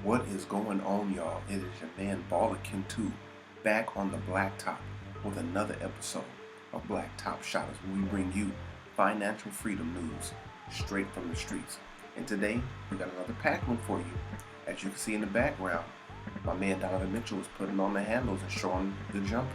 What is going on, y'all? It is your man Ballerkin 2 back on the blacktop with another episode of Blacktop Shotters, where we bring you financial freedom news straight from the streets. And today we got another packed one for you. As you can see in the background, my man Donovan Mitchell is putting on the handles and showing the jumper.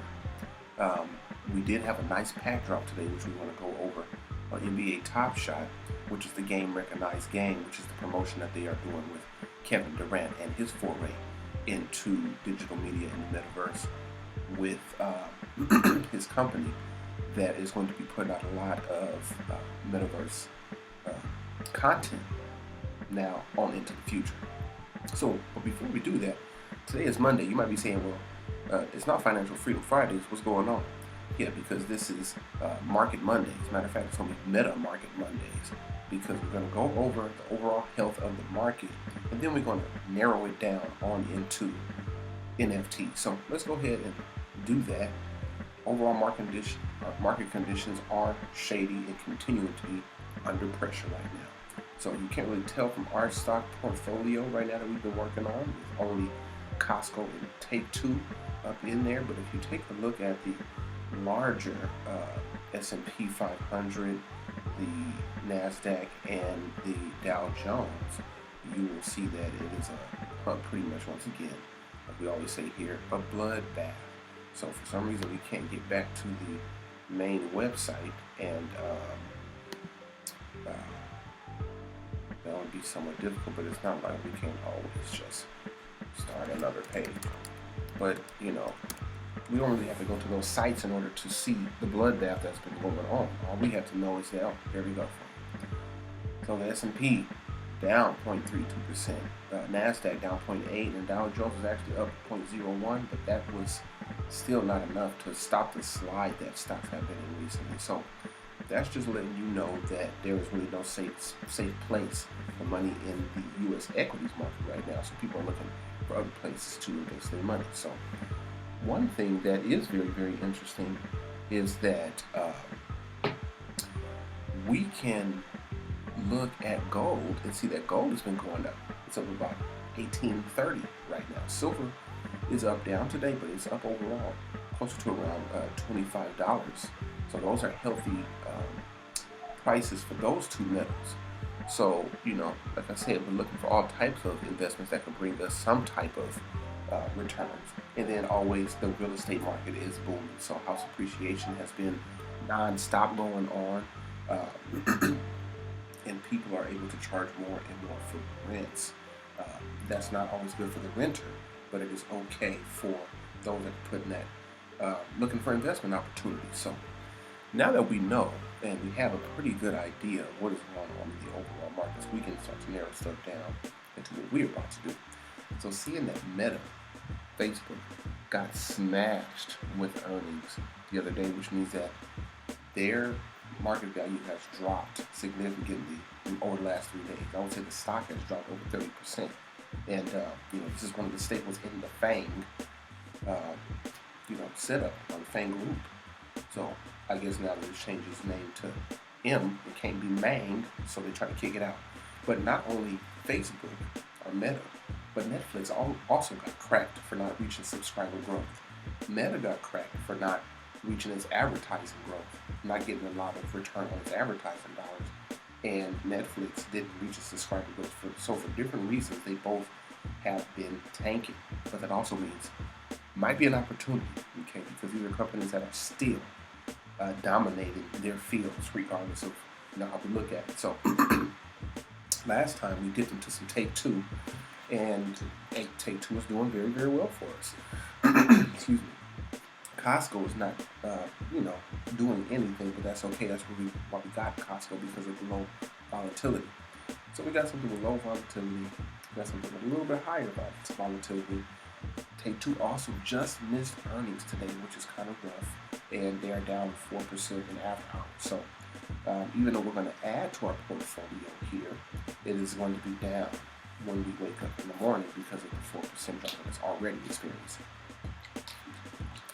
We did have a nice pack drop today, which we want to go over on NBA Top Shot, which is the game recognized game, which is the promotion that they are doing with Kevin Durant and his foray into digital media in the metaverse with his company that is going to be putting out a lot of metaverse content now on into the future. So, but before we do that, today is Monday. You might be saying, well, it's not Financial Freedom Fridays. What's going on? Yeah, because this is Market Mondays. As a matter of fact, it's going to be Meta Market Mondays, because we're going to go over the overall health of the market, and then we're going to narrow it down on into NFT. So let's go ahead and do that. Overall market conditions are shady and continuing to be under pressure right now. So you can't really tell from our stock portfolio right now that we've been working on. There's only Costco and Take-Two up in there, but if you take a look at the larger S&P 500, the NASDAQ, and the Dow Jones, you will see that it is pretty much, once again, like we always say here, a bloodbath. So for some reason we can't get back to the main website, and that would be somewhat difficult, but it's not like we can always just start another page. But, you know, we don't really have to go to those sites in order to see the bloodbath that's been going on. All we have to know is that, oh, there we go. So the S&P down 0.32%, NASDAQ down 0.8%, and Dow Jones was actually up 0.01%, but that was still not enough to stop the slide that stocks have been in recently. So that's just letting you know that there is really no safe place for money in the U.S. equities market right now. So people are looking for other places to invest their money. So one thing that is very, very interesting is that we can look at gold and see that gold has been going up. It's up about 1830 right now. Silver is up down today, but it's up overall closer to around $25. So those are healthy prices for those two metals. So, you know, like I said, we're looking for all types of investments that can bring us some type of returns. And then always the real estate market is booming. So house appreciation has been non-stop going on. And people are able to charge more and more for rents. That's not always good for the renter, but it is okay for those that are putting that, looking for investment opportunities. So now that we know and we have a pretty good idea of what is going on in the overall markets, we can start to narrow stuff down into what we're about to do. So seeing that Meta, Facebook, got smashed with earnings the other day, which means that their market value has dropped significantly over the last 3 days. I would say the stock has dropped over 30%. And, you know, this is one of the staples in the FANG, setup on the FANG group. So I guess now that it's changed its name to M, it can't be Mang, so they try to kick it out. But not only Facebook or Meta, but Netflix also got cracked for not reaching subscriber growth. Meta got cracked for not reaching its advertising growth, not getting a lot of return on its advertising dollars. And Netflix didn't reach its subscriber growth. So for different reasons, they both have been tanking. But that also means might be an opportunity, okay, because these are companies that are still dominating their fields, regardless of how we look at it. So last time we dipped into some Take-Two, and Take-Two is doing very, very well for us. Excuse me. Costco is not, doing anything, but that's okay. That's why we got Costco, because of the low volatility. So we got something with low volatility. We got something with a little bit higher volatility. Take-Two also just missed earnings today, which is kind of rough, and they are down 4% in after hours. So even though we're going to add to our portfolio here, it is going to be down when we wake up in the morning because of the 4% drop that it's already experiencing.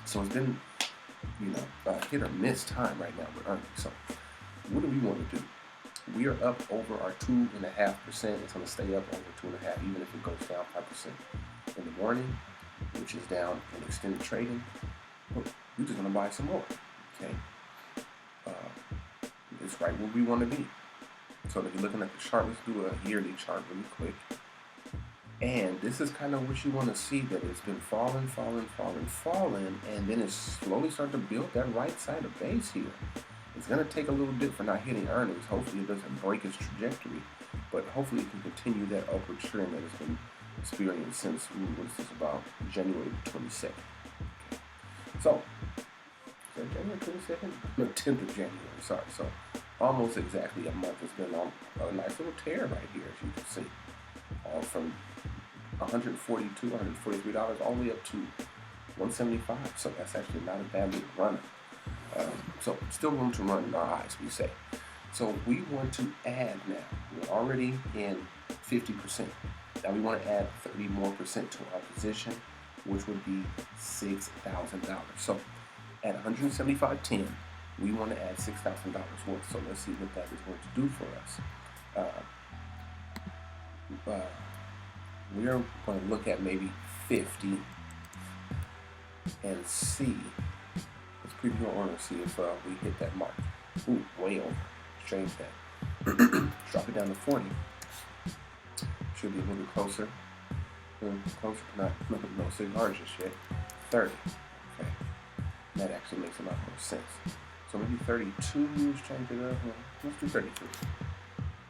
So it's been, hit or miss time right now with earnings. So what do we want to do? we are up over our 2.5%. It's going to stay up over 2.5, even if it goes down 5% in the morning, which is down in extended trading. But we're just going to buy some more. Okay, it's right where we want to be. So if you're looking at the chart, let's do a yearly chart really quick. And this is kind of what you want to see, that it's been falling, and then it's slowly starting to build that right side of base here. It's going to take a little bit for not hitting earnings. Hopefully it doesn't break its trajectory, but hopefully it can continue that upward trend that it's been experienced since, what is this, about January 22nd. Okay. So, is that January 22nd? No, 10th of January, sorry. So, almost exactly a month. It's been on a nice little tear right here, as you can see. All from $142, $143 all the way up to $175. So that's actually not a bad little runner. So still room to run in our eyes, we say. So we want to add now. We're already in 50%. Now we want to add 30% more to our position, which would be $6,000. So at $175.10, we want to add $6,000 worth. So let's see what that is going to do for us. We are going to look at maybe 50 and see. Let's preview our order and see if we hit that mark. Ooh, way over. Let's change that. Drop it down to 40. Should be a little bit closer. Closer, not no cigars just yet. 30. Okay. That actually makes a lot more sense. So maybe 32. Let's change it up. Let's do 33.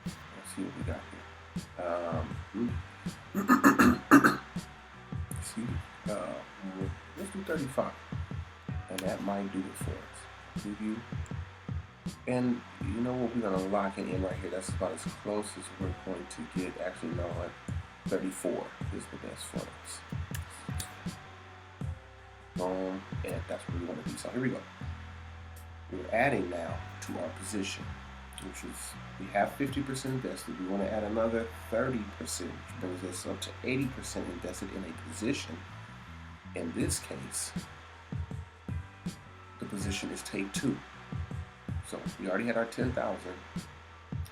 Let's see what we got here. Let's do 35, and that might do it for us. Preview, and you know what, we're gonna lock it in right here. That's about as close as we're going to get. Actually, no, 34 is the best for us. Boom, and that's where we want to be. So here we go. We're adding now to our position, which is, we have 50% invested. We want to add another 30%, which brings us up to 80% invested in a position. In this case, the position is take 2. So we already had our 10,000.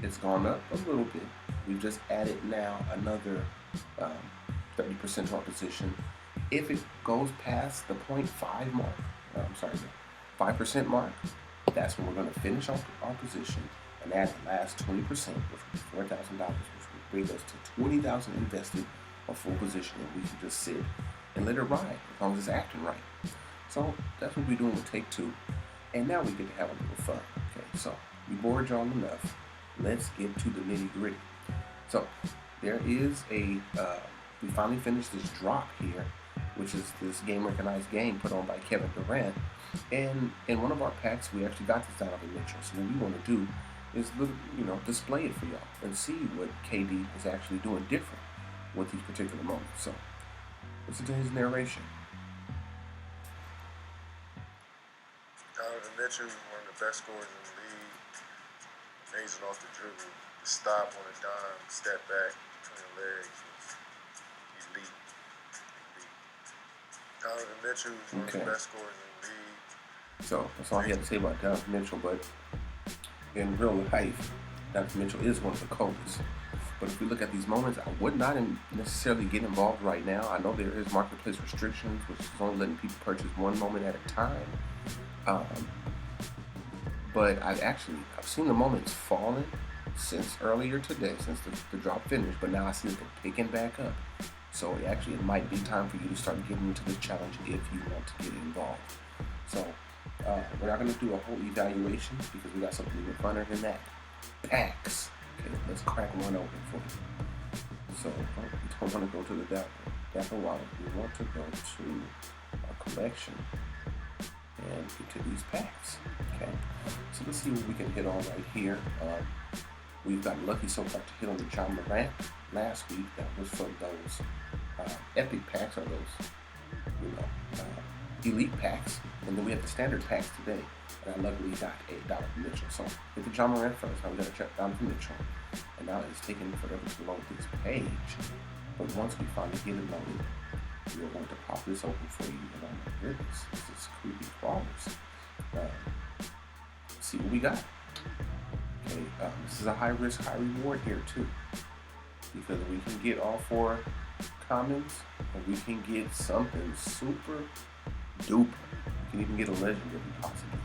It's gone up a little bit. We've just added now another 30% to our position. If it goes past the 0.5 mark, the 5% mark, that's when we're going to finish off our position and add the last 20%, which would be $4,000, which would bring us to $20,000 invested on full position, and we can just sit and let it ride as long as it's acting right. So that's what we're doing with Take 2, and now we get to have a little fun. Okay, so we bored y'all enough. Let's get to the nitty gritty. So there is a, we finally finished this drop here, which is this game recognized game put on by Kevin Durant. And in one of our packs, we actually got this Donovan Mitchell. So what we want to do is, display it for y'all and see what KD is actually doing different with these particular moments. So listen to his narration. Donovan Mitchell is one of the best scorers in the league. Amazing off the dribble. The stop on a dime, step back between the legs was elite. Donovan Mitchell is one of the best scorers in the league. So that's all he had to say about Donovan Mitchell, but in real life, Donovan Mitchell is one of the coldest. But if we look at these moments, I would not necessarily get involved right now. I know there is marketplace restrictions, which is only letting people purchase one moment at a time. But I've seen the moments falling since earlier today, since the drop finished, but now I see them picking back up. So it might be time for you to start getting into this challenge if you want to get involved. So we're not going to do a whole evaluation because we got something even funner than that. Packs. Okay, let's crack one open for you. So we don't want to go to the Dapper Wallet. We want to go to our collection and get to these packs. Okay, so let's see what we can hit on right here. We've got lucky so far to hit on the John Morant last week. That was from those epic packs, or those elite packs, and then we have the standard packs today. And I luckily got a Donovan Mitchell. So with the John Morant first, now we got to check Donovan Mitchell, and now it's taking forever to load this page. But once we finally get it loaded, we are going to pop this open for you. And oh my goodness, this is creepy crawlers. Let's see what we got. Okay, This is a high risk, high reward here too, because we can get all 4 commons, and we can get something super duper. We can even get a legendary possibly.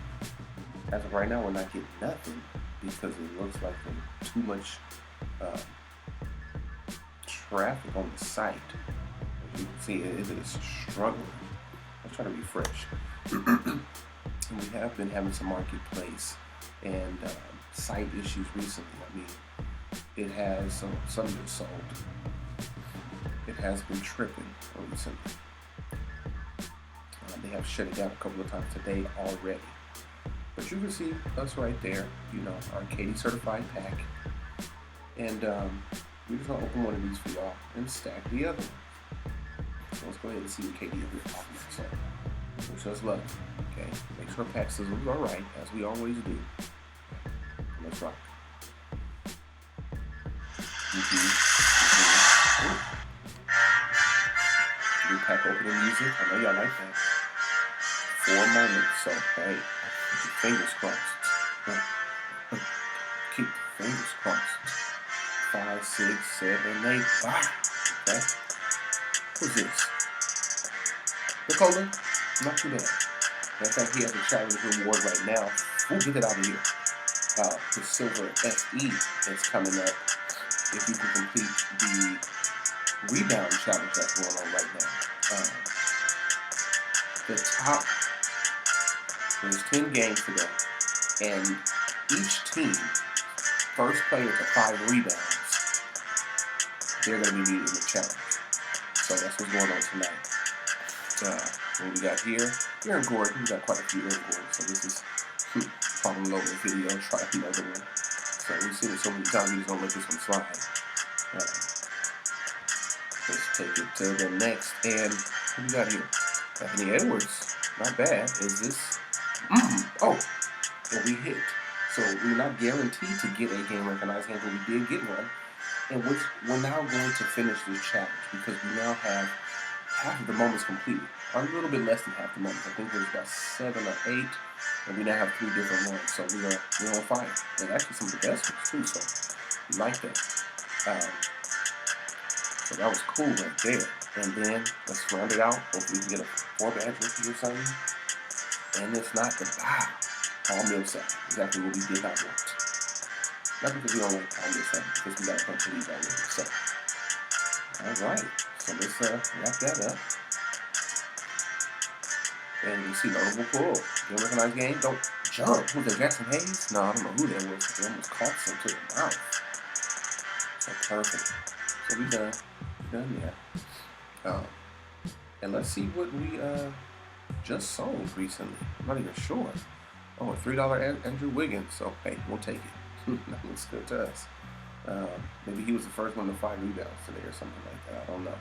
As of right now, we're not getting nothing because it looks like there's too much traffic on the site. As you can see, it is struggling. Let's try to refresh. And we have been having some marketplace and site issues recently. I mean, it has some been sold. It has been tripping recently. They have shut it down a couple of times today already. But you can see us right there, our Katie certified pack. And we're just gonna open one of these for y'all and stack the other one. So let's go ahead and see what Katie is talking about. So wish us luck. Okay, make sure pack sizzles are right, as we always do. Let's rock. New pack opening music. I know y'all like that. 4 moments, so hey, keep your fingers crossed. Keep the fingers crossed. 5, 6, 7, 8, 5. Okay. Who's this? Nicola? Not too bad. In fact, he has a challenge reward right now. We'll get it out of here. The Silver SE is coming up if you can complete the rebound challenge that's going on right now. The top, there's 10 games today, and each team, first player to 5 rebounds, they're going to be needed in the challenge. So that's what's going on tonight. What we got here? Aaron Gordon. We got quite a few Aaron Gordon, so this is probably loading the video, try another one. So we've seen it so many times, we just don't let this one slide. Let's take it to the next. And what we got here? Anthony Edwards. Not bad. Is this? Oh, and we hit. So we're not guaranteed to get a game recognized game, but we did get one. And which we're now going to finish this challenge because we now have half of the moments completed. A little bit less than half the moments. I think there's about 7 or 8, and we now have 3 different ones. So we're on fire. And actually some of the best ones too. So we like that. So that was cool right there. And then let's round it out. Hopefully we can get a 4-badge rookie or something. And it's not the all Millsap. Exactly what we did not want. Not because we don't like all Millsap, because we got a bunch of these already. So, alright. So let's wrap that up. And you see notable pull. Game recognized game. Don't jump. Was that Jackson Hayes? No, I don't know who that was. He almost caught some to the mouth. So perfect. So we done. Yeah. And let's see what we just sold recently. I'm not even sure. Oh, a $3 Andrew Wiggins. So hey, we'll take it. That looks good to us. Maybe he was the first one to 5 rebounds today or something like that. I don't know.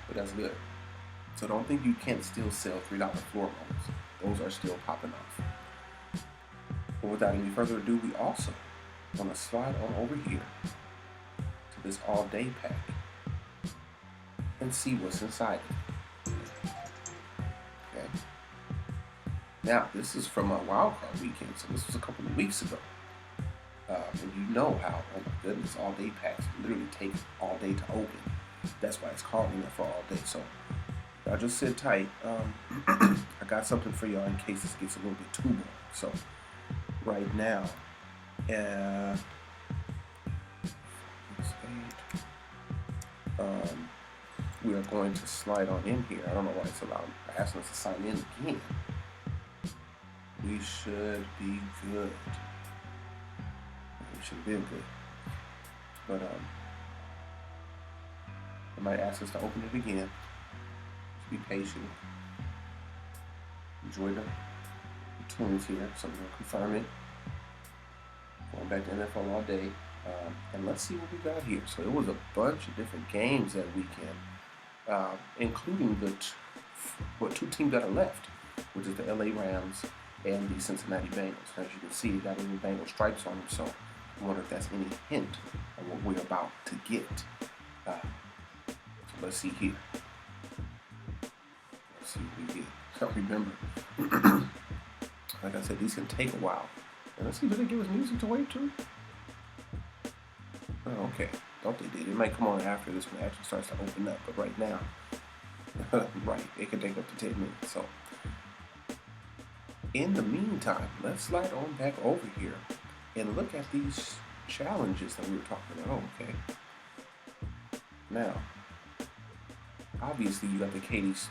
But that's good. So don't think you can't still sell $3 floor models. Those are still popping off. But without any further ado, we also want to slide on over here to this all-day pack and see what's inside it. Okay. Now, this is from a Wildcard weekend, so this was a couple of weeks ago. And you know how, oh my goodness, all-day packs literally take all day to open. That's why it's calling it for all day. So y'all just sit tight. I got something for y'all in case this gets a little bit too long. So right now, we are going to slide on in here. I don't know why it's asking us to sign in again. We should be good. We should have been good. But it might ask us to open it again. Just be patient. Enjoy the tunes here. So we're going to confirm it. Going back to NFL all day. And let's see what we got here. So it was a bunch of different games that weekend, including the 2 teams that are left, which is the LA Rams and the Cincinnati Bengals. As you can see, it got little Bengal stripes on them, so I wonder if that's any hint of what we're about to get. So let's see here. Let's see what we get. So remember, like I said, these can take a while. And let's see, did they give us music to wait to? Oh, okay. Thought they did. It might come on after this one actually starts to open up, but right now, right, it can take up to 10 minutes. So, in the meantime, let's slide on back over here and look at these challenges that we were talking about. Oh, okay. Now, obviously, you got the Katie's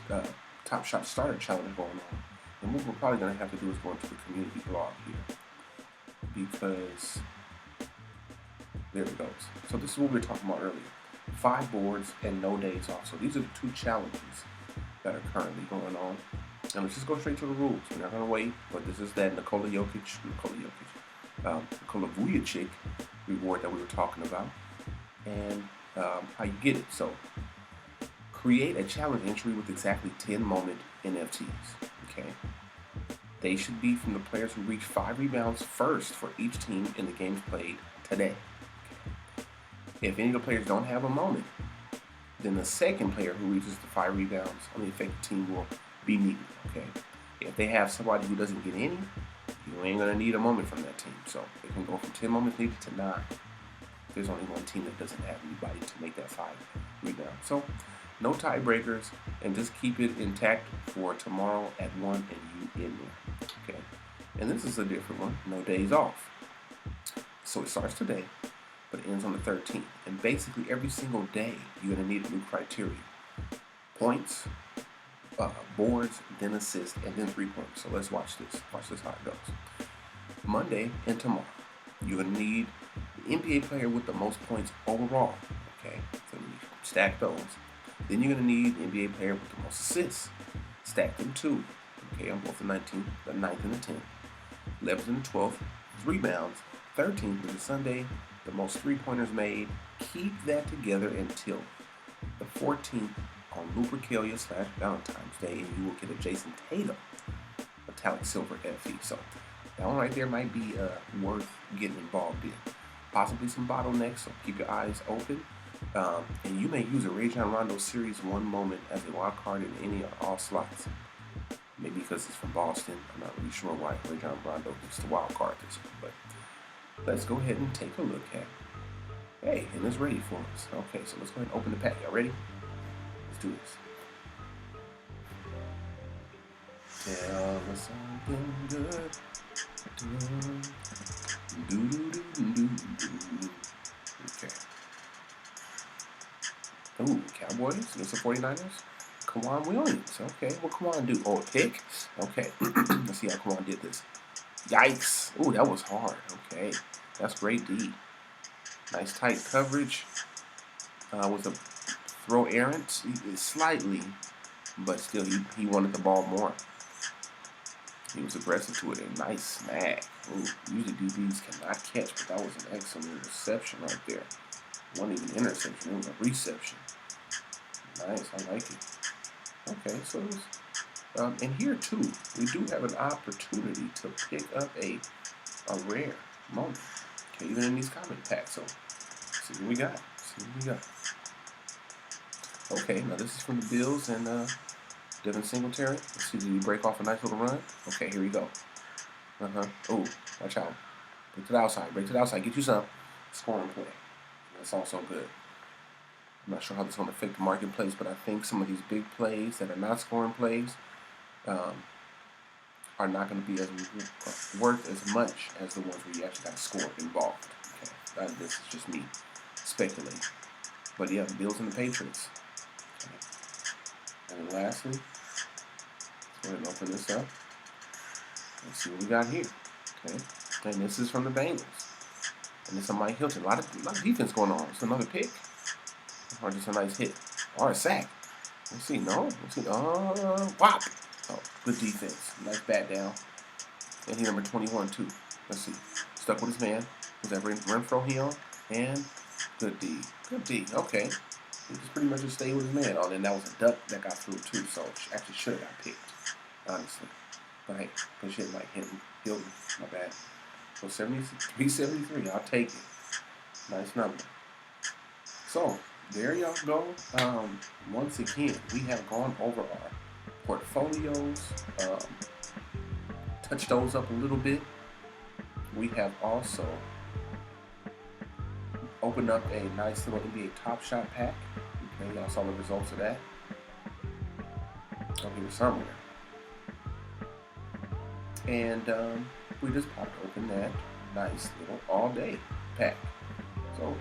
Top Shot Starter Challenge going on. And what we're probably going to have to do is go into the community blog here. Because, there it goes. So this is what we were talking about earlier. 5 boards and no days off. So these are the 2 challenges that are currently going on. And let's just go straight to the rules. We're not going to wait, but this is that Nikola Vujacic reward that we were talking about. And how you get it. So, create a challenge entry with exactly 10 moment NFTs. Okay. They should be from the players who reach 5 rebounds first for each team in the games played today. Okay. If any of the players don't have a moment, then the second player who reaches the 5 rebounds on the affected team will be needed. Okay. If they have somebody who doesn't get any, you ain't gonna need a moment from that team. So it can go from 10 moments needed to 9. There's only one team that doesn't have anybody to make that 5 rebound. So no tiebreakers, and just keep it intact for tomorrow at 1 and you in there. Okay. And this is a different one. No days off. So it starts today, but it ends on the 13th. And basically every single day you're gonna need a new criteria. Points, boards, then assists, and then 3-pointers. So let's watch this. Watch this how it goes. Monday and tomorrow, you're gonna need the NBA player with the most points overall. Okay, so you stack those. Then you're gonna need the NBA player with the most assists. Stack them too. Okay, on both the 19th, the 9th, and the 10th. 11th and the 12th, rebounds. 13th is the Sunday, the most 3-pointers made. Keep that together until the 14th on Lupercalia/Valentine's Day, and you will get a Jason Tatum metallic silver FE. So that one right there might be worth getting involved in. Possibly some bottlenecks, so keep your eyes open. And you may use a Rajon Rondo Series 1 moment as a wild card in any or all slots. Maybe because it's from Boston. I'm not really sure why Rajon Rondo gets the wild card this one. But let's go ahead and take a look at. Hey, and it's ready for us. Okay, so let's go ahead and open the pack. Y'all ready? Let's do this. Tell us something good. Okay. Ooh, Cowboys against the 49ers. Kawhi Williams. Okay, what Kawhi do? Oh, a pick? Okay, let's see how Kawhi did this. Yikes. Ooh, that was hard. Okay, that's great D. Nice tight coverage. With a throw errant. Slightly, but still he wanted the ball more. He was aggressive to it. A nice snag. Ooh, usually DBs cannot catch, but that was an excellent reception right there. It wasn't even an interception, it was a reception. Nice, I like it. Okay, so it was, and here too, we do have an opportunity to pick up a rare moment. Okay, even in these comment packs. So, see what we got. Okay, now this is from the Bills and Devin Singletary. Let's see, did he break off a nice little run? Okay, here we go. Oh, watch out. Break to the outside. Get you some. Scoring play. That's also good. I'm not sure how this is going to affect the marketplace, but I think some of these big plays that are not scoring plays are not going to be as worth as much as the ones where you actually got to score involved. Okay, this is just me speculating. But yeah, the Bills and the Patriots. Okay. And then lastly, let's go ahead and open this up. Let's see what we got here. Okay, and this is from the Bengals. And it's a Mike Hilton. A lot of defense going on. It's another pick. Or just a nice hit. Or a sack. Let's see. No. Let's see. Whop. Oh, good defense. Nice bat down. And he number 21 too. Let's see. Stuck with his man. Was that Renfro he on? And good D. Good D. Okay. He just pretty much just stayed with his man. Oh, then that was a duck that got through too. So actually should have got picked. Honestly. But hey, good shit like Hilton. My bad. So 373, I'll take it. Nice number. So, there y'all go. Once again, we have gone over our portfolios, touched those up a little bit, we have also opened up a nice little NBA Top Shot pack. Okay, y'all saw the results of that. I'll give it somewhere. And we just popped open that nice little all-day pack. So,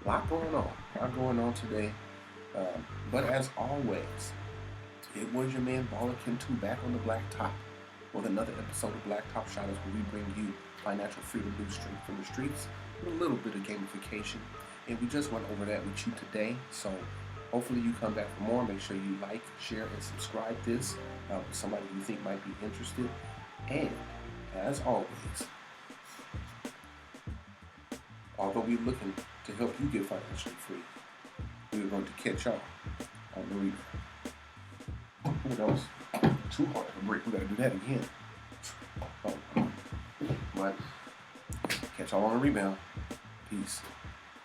a lot going on today. But as always, it was your man Baller Kim 2 back on the Black Top with another episode of Black Top Shotters, where we bring you financial freedom news straight from the streets with a little bit of gamification. And we just went over that with you today. So hopefully you come back for more. Make sure you like, share, and subscribe this with somebody you think might be interested. And as always, although we're looking to help you get financially free, we're going to catch y'all on the rebound. That was too hard of a break. We got to do that again. But catch y'all on the rebound. Peace.